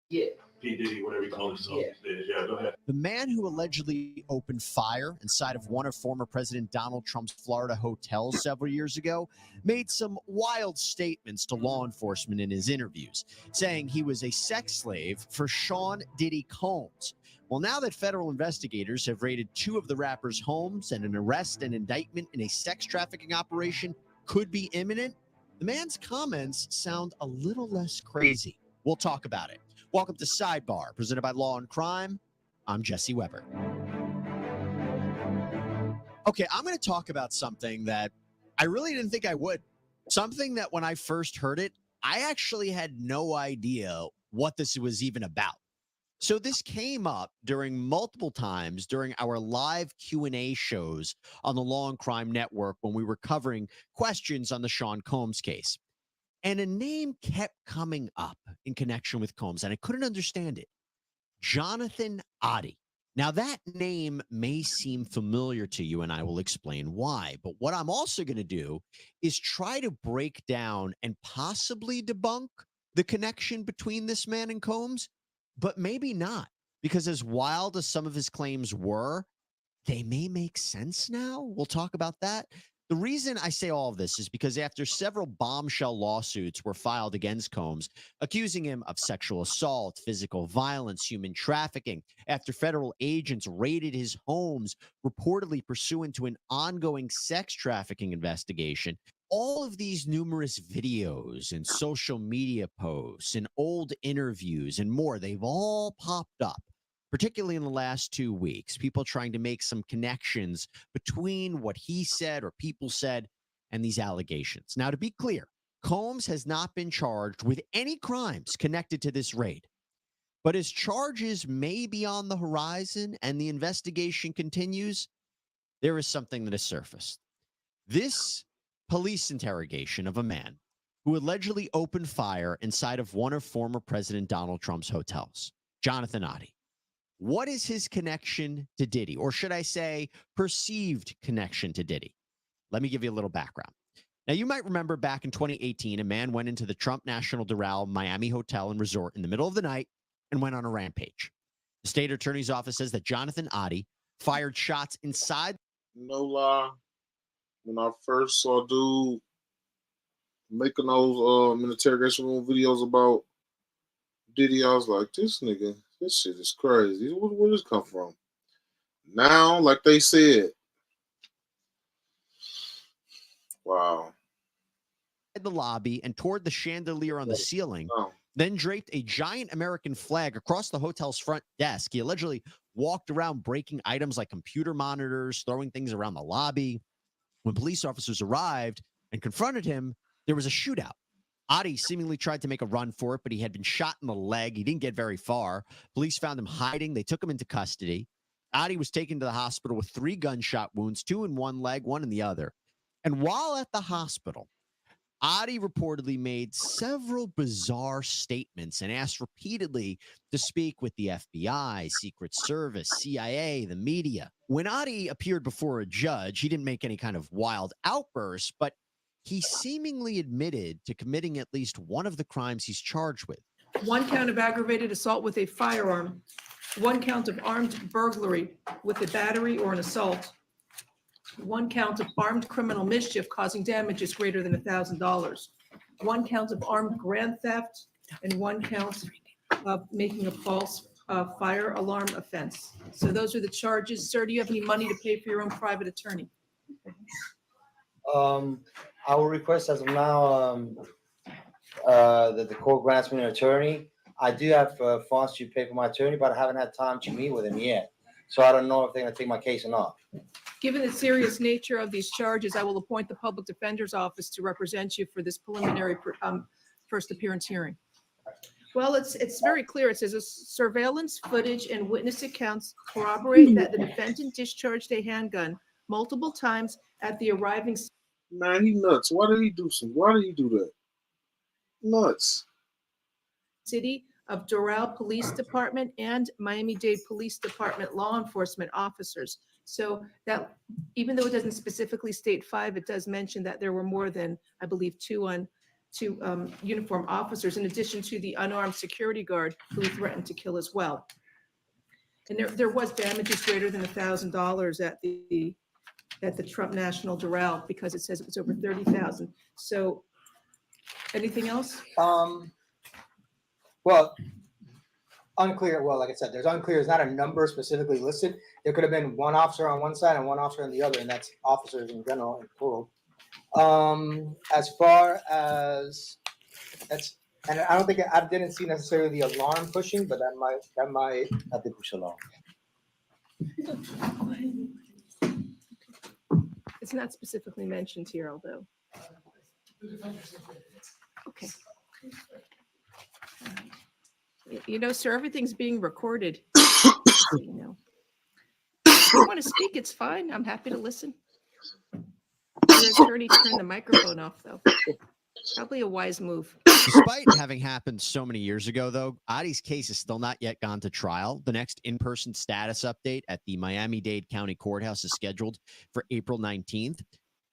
Yeah. P. Diddy, whatever you call himself. Yeah, go ahead. The man who allegedly opened fire inside of one of former President Donald Trump's Florida hotels several years ago made some wild statements to law enforcement in his interviews, saying he was a sex slave for Sean Diddy Combs. Well, now that federal investigators have raided two of the rapper's homes and an arrest and indictment in a sex trafficking operation could be imminent, the man's comments sound a little less crazy. We'll talk about it. Welcome to Sidebar, presented by Law&Crime. I'm Jesse Weber. Okay, I'm going to talk about something that I really didn't think I would. Something that when I first heard it, I actually had no idea what this was even about. So this came up during multiple times during our live Q&A shows on the Law&Crime Network when we were covering questions on the Sean Combs case. And a name kept coming up in connection with Combs, and I couldn't understand it. Jonathan Oddi. Now, that name may seem familiar to you, and I will explain why. But what I'm also going to do is try to break down and possibly debunk the connection between this man and Combs, but maybe not. Because as wild as some of his claims were, they may make sense now. We'll talk about that. The reason I say all of this is because after several bombshell lawsuits were filed against Combs, accusing him of sexual assault, physical violence, human trafficking, after federal agents raided his homes, reportedly pursuant to an ongoing sex trafficking investigation, all of these numerous videos and social media posts and old interviews and more, they've all popped up. Particularly in the last 2 weeks, people trying to make some connections between what he said or people said and these allegations. Now, to be clear, Combs has not been charged with any crimes connected to this raid, but his charges may be on the horizon and the investigation continues. There is something that has surfaced. This police interrogation of a man who allegedly opened fire inside of one of former President Donald Trump's hotels, Jonathan Oddi. What is his connection to Diddy? Or should I say perceived connection to Diddy? Let me give you a little background. Now, you might remember back in 2018, a man went into the Trump National Doral Miami Hotel and Resort in the middle of the night and went on a rampage. The state attorney's office says that Jonathan Oddi fired shots inside. No lie. When I first saw dude making those interrogation room videos about Diddy, I was like, this nigga, this shit is crazy. Where does this come from? Now, like they said, wow. The lobby and toward the chandelier on the ceiling, then draped a giant American flag across the hotel's front desk. He allegedly walked around breaking items like computer monitors, throwing things around the lobby. When police officers arrived and confronted him, there was a shootout. Oddi seemingly tried to make a run for it, but he had been shot in the leg. He didn't get very far. Police found him hiding. They took him into custody. Oddi was taken to the hospital with 3 gunshot wounds, 2 in one leg, 1 in the other. And while at the hospital, Oddi reportedly made several bizarre statements and asked repeatedly to speak with the FBI, Secret Service, CIA, the media. When Oddi appeared before a judge, he didn't make any kind of wild outbursts, but he seemingly admitted to committing at least one of the crimes he's charged with. 1 count of aggravated assault with a firearm, 1 count of armed burglary with a battery or an assault, 1 count of armed criminal mischief causing damages greater than $1,000, 1 count of armed grand theft, and 1 count of making a false fire alarm offense. So those are the charges. Sir, do you have any money to pay for your own private attorney? I will request as of now that the court grants me an attorney. I do have funds to pay for my attorney, but I haven't had time to meet with him yet. So I don't know if they're going to take my case or not. Given the serious nature of these charges, I will appoint the public defender's office to represent you for this preliminary first appearance hearing. Well, it's very clear. It says surveillance footage and witness accounts corroborate that the defendant discharged a handgun multiple times at the arriving. Man, he nuts. Why did he do that? Nuts. City of Doral Police Department and Miami-Dade Police Department law enforcement officers. So that, even though it doesn't specifically state 5, it does mention that there were more than, I believe, 2 on to uniformed officers, in addition to the unarmed security guard who he threatened to kill as well. And there was damages greater than $1,000 at the Trump National Doral, because it says it was over 30,000. So anything else? Well, unclear. Well, like I said, there's unclear. There's not a number specifically listed. There could have been one officer on one side and one officer on the other, and that's officers in general and plural. As far as that's, and I don't think I didn't see necessarily the alarm pushing, but that might I think push along. It's not specifically mentioned here, although. Okay. You know, sir, everything's being recorded. You know. If you want to speak, it's fine. I'm happy to listen. Your attorney turned the microphone off, though. Probably a wise move. Despite having happened so many years ago, though, Oddi's case has still not yet gone to trial. The next in-person status update at the Miami-Dade County Courthouse is scheduled for April 19th.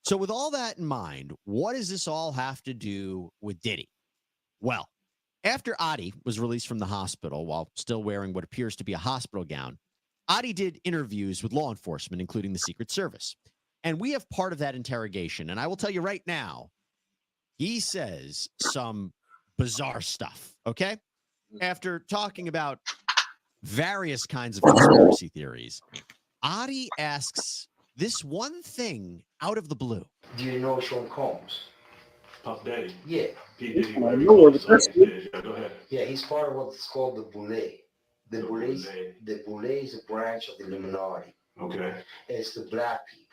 So with all that in mind, what does this all have to do with Diddy? Well, after Oddi was released from the hospital while still wearing what appears to be a hospital gown, Oddi did interviews with law enforcement, including the Secret Service. And we have part of that interrogation. And I will tell you right now, he says some bizarre stuff, okay? After talking about various kinds of conspiracy theories, Oddi asks this one thing out of the blue. Do you know Sean Combs? Puff Daddy. Yeah. P. Diddy, I whatever you know call it, him. that's Yeah, go ahead. Yeah, he's part of what's called the Boule. The The Boule Boule. is a branch of the Illuminati. Okay. It's the black people.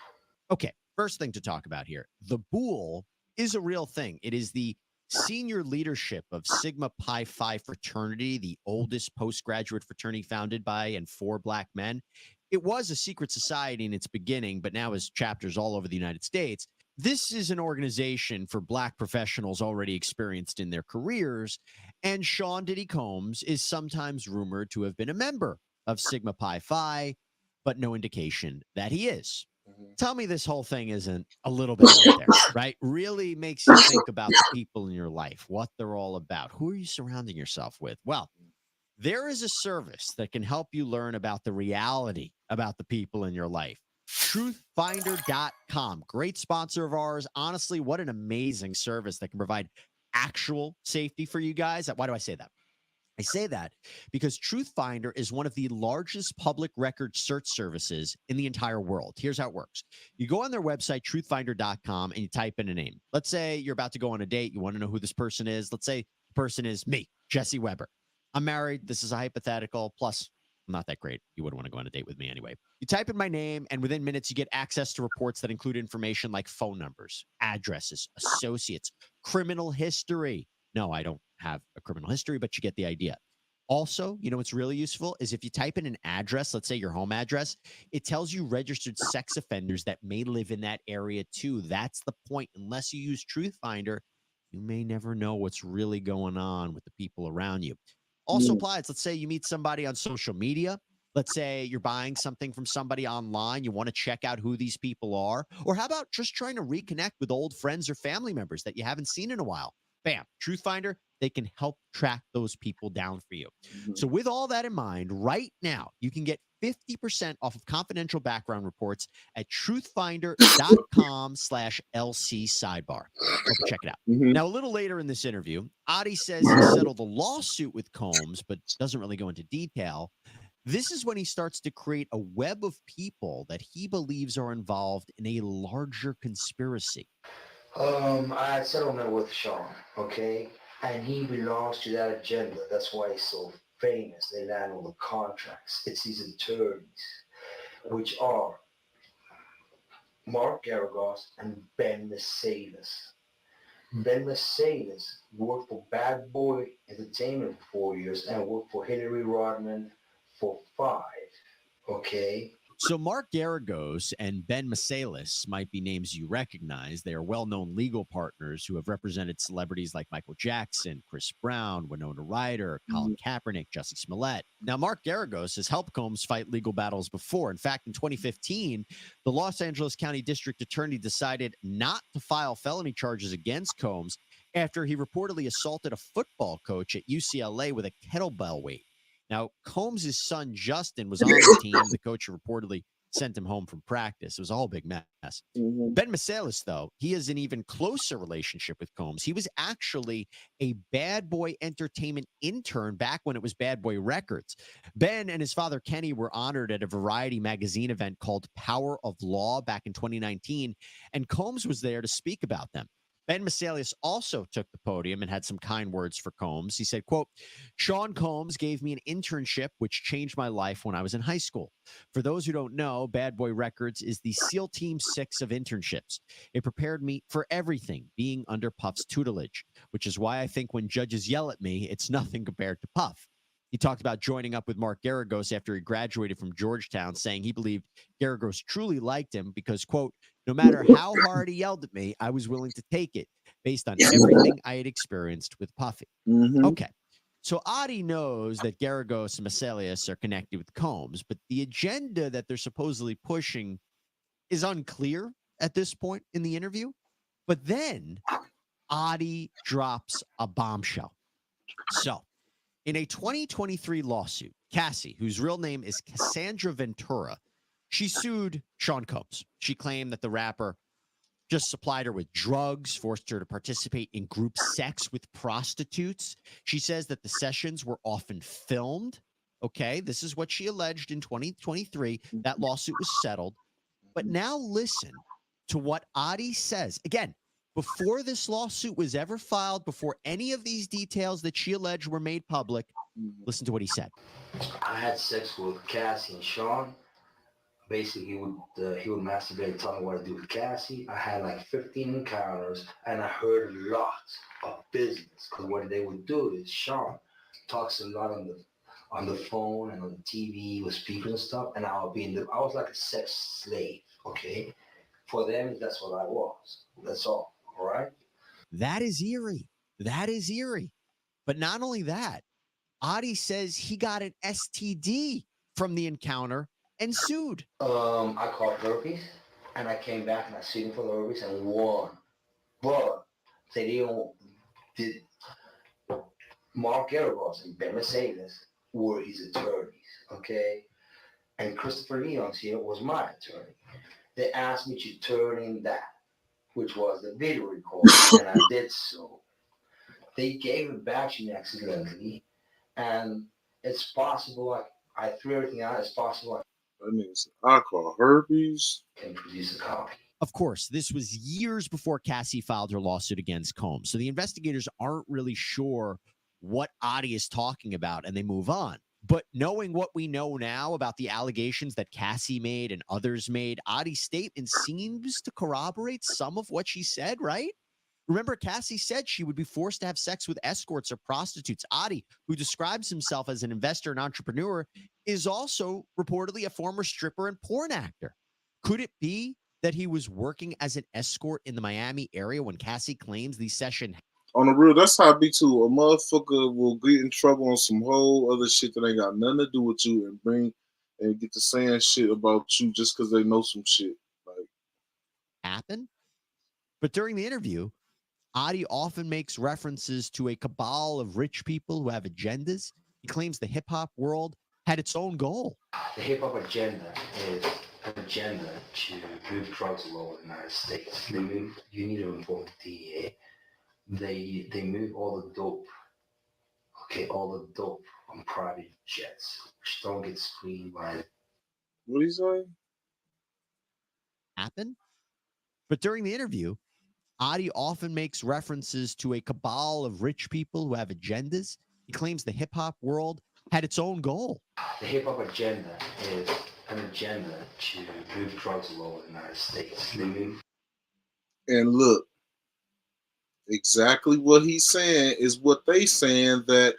Okay, first thing to talk about here. The Boule is a real thing. It is the senior leadership of Sigma Pi Phi fraternity, the oldest postgraduate fraternity founded by and for black men. It was a secret society in its beginning, but now has chapters all over the United States. This is an organization for black professionals already experienced in their careers, and Sean Diddy Combs is sometimes rumored to have been a member of Sigma Pi Phi, but no indication that he is. Tell me this whole thing isn't a little bit out there, right? Really makes you think about the people in your life, what they're all about. Who are you surrounding yourself with? Well, there is a service that can help you learn about the reality about the people in your life. Truthfinder.com. Great sponsor of ours. Honestly, what an amazing service that can provide actual safety for you guys. Why do I say that? I say that because Truthfinder is one of the largest public record search services in the entire world. Here's how it works. You go on their website, truthfinder.com, and you type in a name. Let's say you're about to go on a date. You want to know who this person is. Let's say the person is me, Jesse Weber. I'm married. This is a hypothetical. Plus, I'm not that great. You wouldn't want to go on a date with me anyway. You type in my name, and within minutes, you get access to reports that include information like phone numbers, addresses, associates, criminal history. No, I don't have a criminal history, but you get the idea. Also, you know what's really useful is if you type in an address, let's say your home address, it tells you registered sex offenders that may live in that area too. That's the point. Unless you use Truthfinder, you may never know what's really going on with the people around you. Also applies. Let's say you meet somebody on social media. Let's say you're buying something from somebody online. You want to check out who these people are. Or how about just trying to reconnect with old friends or family members that you haven't seen in a while? Bam, Truthfinder, they can help track those people down for you. So with all that in mind, right now, you can get 50% off of confidential background reports at truthfinder.com/LC sidebar. Hope you check it out. Now, a little later in this interview, Oddi says he settled a lawsuit with Combs, but doesn't really go into detail. This is when he starts to create a web of people that he believes are involved in a larger conspiracy. I had settlement with Sean, okay? And he belongs to that agenda. That's why he's so famous. They land all the contracts. It's his attorneys, which are Mark Garagos and Ben Mercedes. Ben Mercedes worked for Bad Boy Entertainment for 4 years and worked for Hillary Rodman for 5, okay? So Mark Garagos and Ben Mercedes might be names you recognize. They are well-known legal partners who have represented celebrities like Michael Jackson, Chris Brown, Winona Ryder, Colin Kaepernick, Jussie Smollett. Now, Mark Garagos has helped Combs fight legal battles before. In fact, in 2015, the Los Angeles County District Attorney decided not to file felony charges against Combs after he reportedly assaulted a football coach at UCLA with a kettlebell weight. Now, Combs' son, Justin, was on the team. The coach reportedly sent him home from practice. It was a whole big mess. Mhm. Ben Masalis, though, he has an even closer relationship with Combs. He was actually a Bad Boy Entertainment intern back when it was Bad Boy Records. Ben and his father, Kenny, were honored at a Variety magazine event called Power of Law back in 2019, and Combs was there to speak about them. Ben Masalis also took the podium and had some kind words for Combs. He said, quote, Sean Combs gave me an internship which changed my life when I was in high school. For those who don't know, Bad Boy Records is the SEAL Team 6 of internships. It prepared me for everything being under Puff's tutelage, which is why I think when judges yell at me, it's nothing compared to Puff. He talked about joining up with Mark Garagos after he graduated from Georgetown, saying he believed Garagos truly liked him because, quote, no matter how hard he yelled at me, I was willing to take it based on everything I had experienced with Puffy. Mhm. Okay. So Oddi knows that Garagos and Masalis are connected with Combs, but the agenda that they're supposedly pushing is unclear at this point in the interview. But then Oddi drops a bombshell. So in a 2023 lawsuit, Cassie, whose real name is Cassandra Ventura, she sued Sean Combs. She claimed that the rapper just supplied her with drugs, forced her to participate in group sex with prostitutes. She says that the sessions were often filmed. Okay, this is what she alleged in 2023. That lawsuit was settled. But now listen to what Oddi says. Again, before this lawsuit was ever filed, before any of these details that she alleged were made public, listen to what he said. I had sex with Cassie and Sean. Basically, he would masturbate and tell me what to do with Cassie. I had like 15 encounters, and I heard a lot of business. Because what they would do is Sean talks a lot on the phone and on the TV with speakers and stuff, and I was like a sex slave. Okay, for them that's what I was. That's all. All right. That is eerie. That is eerie. But not only that, Oddi says he got an STD from the encounter and sued. I called herpes, and I came back and I sued him for the herpes and won. But they did Mark Garagos and Ben Mercedes were his attorneys, okay? And Christopher Leon's here was my attorney. They asked me to turn in that, which was the video recording, and I did so. They gave it back to me accidentally, and it's possible I threw everything out. It's possible That nigga said, I call herpes. I can produce a copy. Of course, this was years before Cassie filed her lawsuit against Combs. So the investigators aren't really sure what Oddi is talking about, and they move on. But knowing what we know now about the allegations that Cassie made and others made, Oddi's statement seems to corroborate some of what she said, right? Remember, Cassie said she would be forced to have sex with escorts or prostitutes. Oddi, who describes himself as an investor and entrepreneur, is also reportedly a former stripper and porn actor. Could it be that he was working as an escort in the Miami area when Cassie claims the session? On the real, that's how I be too. A motherfucker will get in trouble on some whole other shit that ain't got nothing to do with you and get to saying shit about you just because they know some shit. Like, Happened? But during the interview, Oddi often makes references to a cabal of rich people who have agendas. He claims the hip hop world had its own goal. The hip hop agenda is an agenda to move drugs all over the United States. They move. You need to inform the DEA. They move all the dope. Okay, all the dope on private jets, which don't get screened by. what he say? Happen? But during the interview, Oddi often makes references to a cabal of rich people who have agendas. He claims the hip hop world had its own goal. The hip hop agenda is an agenda to move drugs all over the United States. They move. And look, exactly what he's saying is what they saying that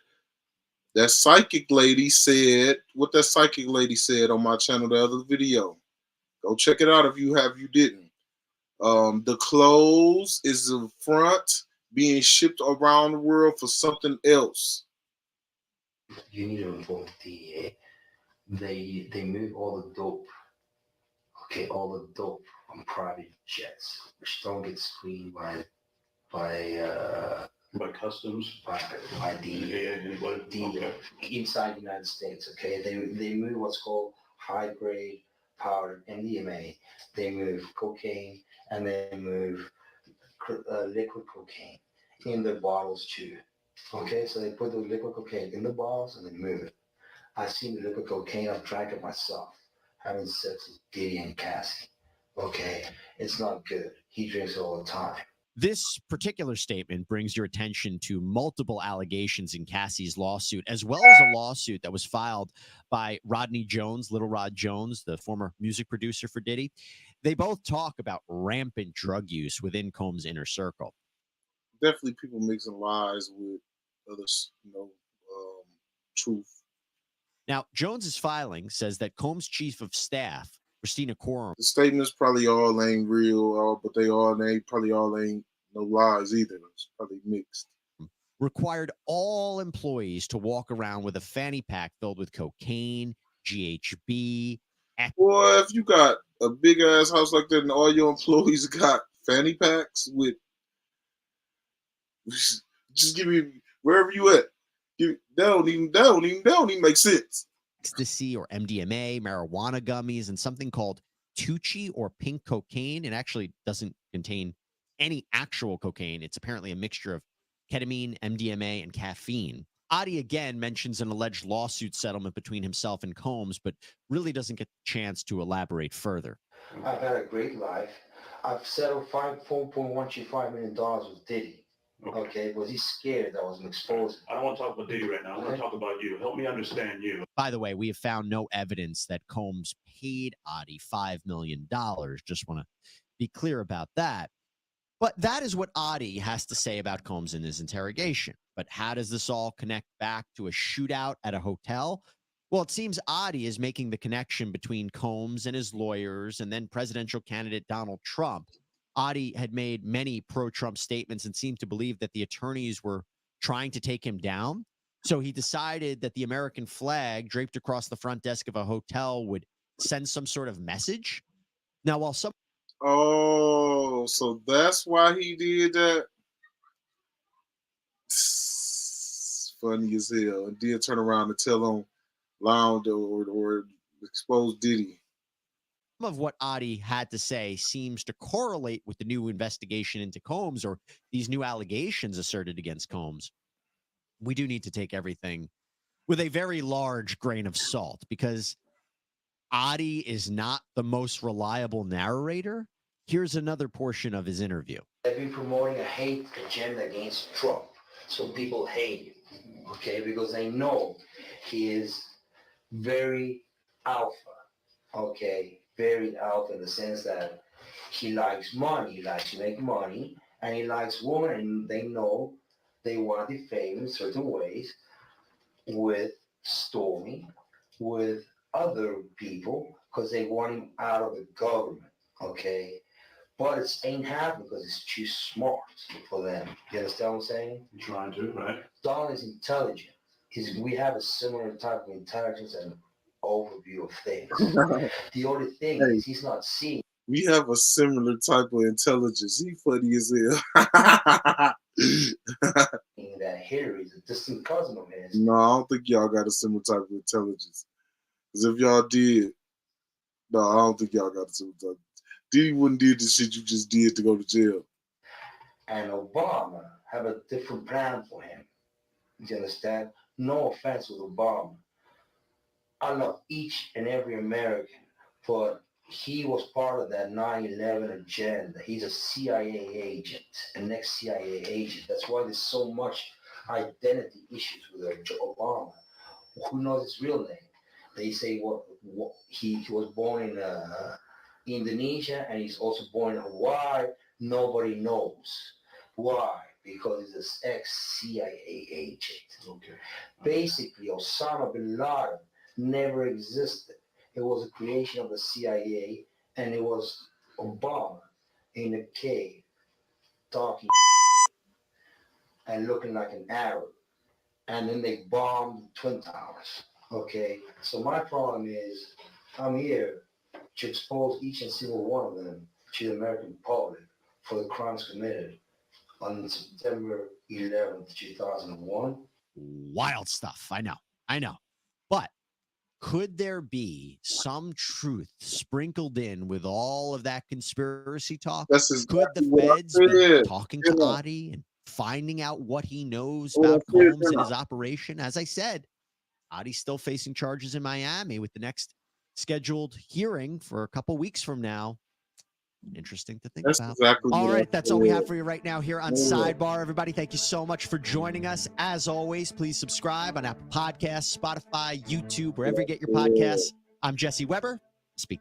psychic lady said, what that psychic lady said on my channel, the other video. Go check it out if you didn't. The clothes is the front being shipped around the world for something else. You need to inform the DEA. They move all the dope. Okay, all the dope on private jets, which don't get screened by By customs? by the Yeah, anybody? Okay. inside the United States. Okay, they move what's called high grade powder MDMA. They move cocaine and they move liquid cocaine in the bottles too. Okay, so they put the liquid cocaine in the bottles and they move it. I've seen the liquid cocaine. I've drank it myself, having sex with Diddy and Cassie. Okay, it's not good. He drinks it all the time. This particular statement brings your attention to multiple allegations in Cassie's lawsuit, as well as a lawsuit that was filed by Rodney Jones, Little Rod Jones, the former music producer for Diddy. They both talk about rampant drug use within Combs' inner circle. Definitely people mixing lies with other, truth. Now, Jones's filing says that Combs' chief of staff, Christina Coram, The statements probably all ain't real, but they probably all ain't no lies either. It's probably mixed. required all employees to walk around with a fanny pack filled with cocaine, GHB. Boy, if you got a big ass house like that and all your employees got fanny packs with, just give me wherever you at. That don't even make sense. Ecstasy or MDMA, marijuana gummies, and something called Tucci or pink cocaine. It actually doesn't contain any actual cocaine. It's apparently a mixture of ketamine, MDMA, and caffeine. Oddi again mentions an alleged lawsuit settlement between himself and Combs, but really doesn't get the chance to elaborate further. I've had a great life. I've settled $4.125 million with Diddy. Okay, was he scared that I was an exposed? I don't want to talk about Diddy right now. I want to talk about you. Help me understand you. By the way, we have found no evidence that Combs paid Oddi $5 million. Just want to be clear about that. But that is what Oddi has to say about Combs in his interrogation. But how does this all connect back to a shootout at a hotel? Well, it seems Oddi is making the connection between Combs and his lawyers and then presidential candidate Donald Trump. Oddi had made many pro-Trump statements and seemed to believe that the attorneys were trying to take him down. So he decided that the American flag draped across the front desk of a hotel would send some sort of message. Now, while some Oh, so that's why he did that. Funny as hell. And did turn around and tell on Loud or expose Diddy. some of what Oddi had to say seems to correlate with the new investigation into Combs or these new allegations asserted against Combs. We do need to take everything with a very large grain of salt because Oddi is not the most reliable narrator. Here's another portion of his interview. They've been promoting a hate agenda against Trump. So people hate him, okay, because they know he is very alpha, okay, very alpha in the sense that he likes money, he likes to make money, and he likes women, and they know they want to defame him in certain ways with Stormy, with other people, because they want him out of the government, okay? But it ain't happening because it's too smart for them. You understand what I'm saying? I'm trying to, right? Don is intelligent. We have a similar type of intelligence and overview of things. The only thing Hey. is he's not seeing. We have a similar type of intelligence. He funny as hell. That Hillary's a distant cousin of his. No, I don't think y'all got a similar type of intelligence. Because if y'all did, no, I don't think y'all got a similar type. Diddy wouldn't do the shit you just did to go to jail. And Obama have a different plan for him. You understand? No offense with Obama. I love each and every American, but he was part of that 9/11 agenda. He's a CIA agent, an ex-CIA agent. That's why there's so much identity issues with Obama. Who knows his real name? They say he was born in Indonesia and he's also born in Hawaii. Nobody knows. Why? Because he's an ex-CIA agent. Okay. Basically, Osama bin Laden never existed. It was a creation of the CIA, and it was Obama in a cave talking and looking like an Arab. And then they bombed the Twin Towers. Okay? So my problem is I'm here to expose each and single one of them to the American public for the crimes committed. on September 11th, 2001. Wild stuff. I know. But could there be some truth sprinkled in with all of that conspiracy talk? That's Could exactly the what I feds be said. talking to Yeah. Oddi and finding out what he knows What I about said, Combs and yeah. his operation? As I said, Oddi's still facing charges in Miami with the next scheduled hearing for a couple weeks from now. Interesting to think That's about. exactly All what I right, that's all we said. have for you right now here on Yeah. Sidebar. Everybody, thank you so much for joining us. As always, please subscribe on Apple Podcasts, Spotify, YouTube, wherever you get your podcasts. I'm Jesse Weber. Speak to you.